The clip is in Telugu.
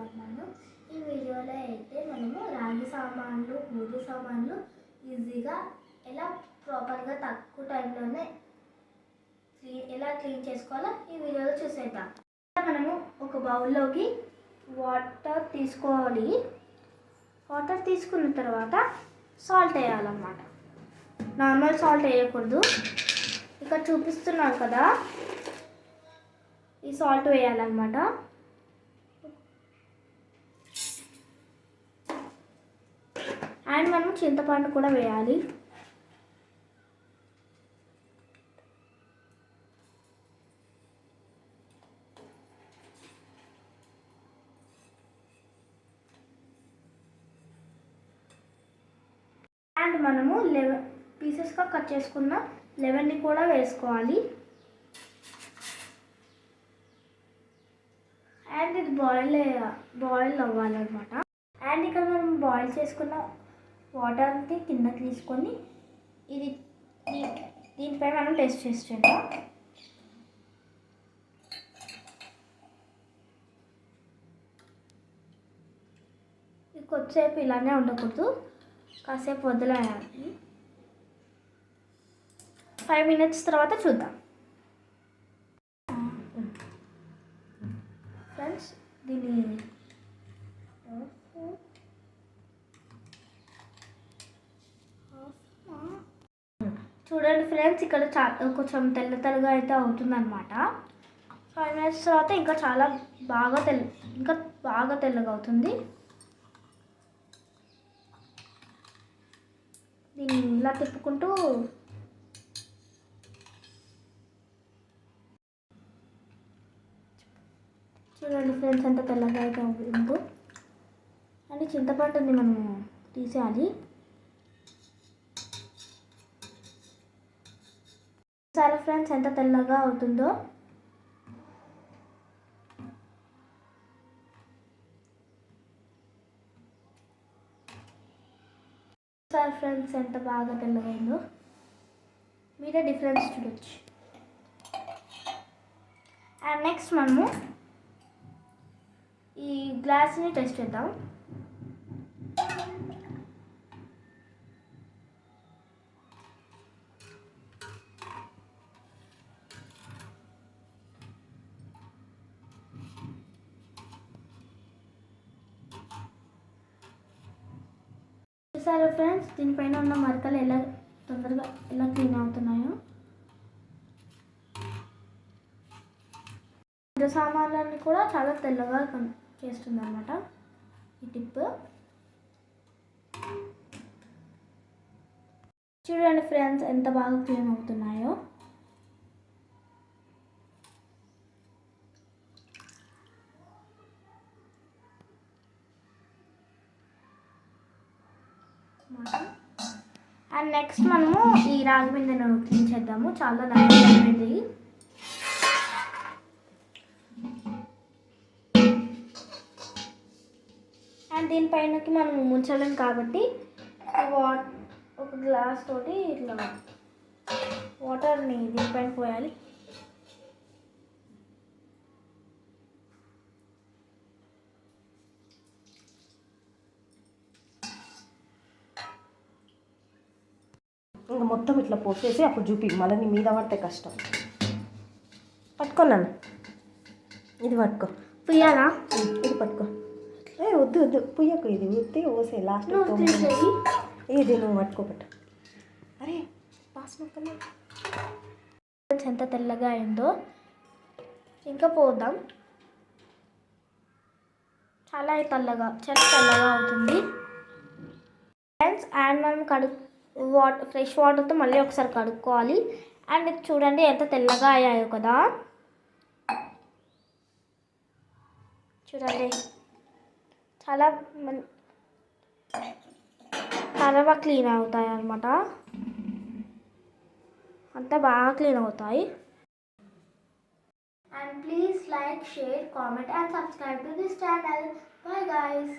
చేయబోతున్నాను. ఈ వీడియోలో అయితే మనము రాగి సామాన్లు, పూజ సామాన్లు ఈజీగా ఎలా ప్రాపర్గా తక్కువ టైంలోనే ఎలా క్లీన్ చేసుకోవాలో ఈ వీడియోలో చూసేద్దాం. మనము ఒక బౌల్లోకి వాటర్ తీసుకోవాలి. వాటర్ తీసుకున్న తర్వాత సాల్ట్ వేయాలన్నమాట. నార్మల్ సాల్ట్ వేయకూడదు. ఇక్కడ చూపిస్తున్నాను కదా, ఈ సాల్ట్ వేయాలన్నమాట. అండ్ మనం చింతపండు కూడా వేయాలి. అండ్ మనము 11 పీసెస్గా కట్ చేసుకున్న లెమన్ని కూడా వేసుకోవాలి. అండ్ ఇది బాయిల్ అవ్వాలన్నమాట. అండ్ ఇక్కడ మనం బాయిల్ చేసుకున్న వాటర్ అంతా కిందకి తీసుకొని దీనిపై మనం టెస్ట్ చేస్తున్నాం. కొద్దిసేపు ఇలానే ఉండకూడదు, కాసేపు వదిలేయాలి. 5 minutes తర్వాత చూద్దాం. ఫ్రెండ్స్ దీన్ని చూడండి ఫ్రెండ్స్, ఇక్కడ కొంచెం తెల్లగా అయితే అవుతుందన్నమాట. 5 minutes తర్వాత ఇంకా బాగా తెల్లగా అవుతుంది. దీన్ని ఇలా తిప్పుకుంటూ చూడండి ఫ్రెండ్స్, ఎంత తెల్లగా అయితే ఉందో. అండ్ చింతపండుని మనం తీసేయాలి. సరే ఫ్రెండ్స్, ఎంత తెల్లగా అవుతుందో. సరే ఫ్రెండ్స్, ఎంత బాగా తెల్లగా అయిందో. మీరే డిఫరెన్స్ చూడొచ్చు. అండ్ నెక్స్ట్ మనము ఈ గ్లాస్ని టెస్ట్ చేద్దాం. చూసారా ఫ్రెండ్స్, దీనిపైన ఉన్న మరకలు ఎలా తొందరగా క్లీన్ అవుతున్నాయో. సామాన్లన్నీ కూడా చాలా తెల్లగా చేస్తుంది అన్నమాట ఈ టిప్. చూడండి ఫ్రెండ్స్, ఎంత బాగా క్లీన్ అవుతున్నాయో. అండ్ నెక్స్ట్ మనము ఈ రాగి బిందెను క్లీన్ చేద్దాము. చాలా నల్లది. అండ్ దీనిపైనకి మనం ముంచలేం కాబట్టి ఒక గ్లాస్ తోటి ఇట్లా వాటర్ని దీనిపైన పోయాలి. ఇంకా మొత్తం ఇట్లా పోసేసి అప్పుడు చూపి, మళ్ళీ నీ మీద పడితే కష్టం. పట్టుకున్నాను, ఇది పట్టుకో. పుయ్యాలా? ఇది పట్టుకో. వద్దు పుయ్యకు, ఇది ఉత్తి పోసే లాస్ట్. ఇది నువ్వు పట్టుకోబట్టు. అరే పాస్ ఎంత తెల్లగా అయిందో. ఇంకా పోద్దాం. చాలా తెల్లగా అవుతుంది ఫ్రెండ్స్. అండ్ మనం ఫ్రెష్ వాటర్తో మళ్ళీ ఒకసారి కడుక్కోవాలి. అండ్ చూడండి ఎంత తెల్లగా అయ్యాయో కదా. చూడండి, చాలా బాగా క్లీన్ అవుతాయి అన్నమాట. అంతా బాగా క్లీన్ అవుతాయి. And please like, share, comment and subscribe to this channel. Bye guys.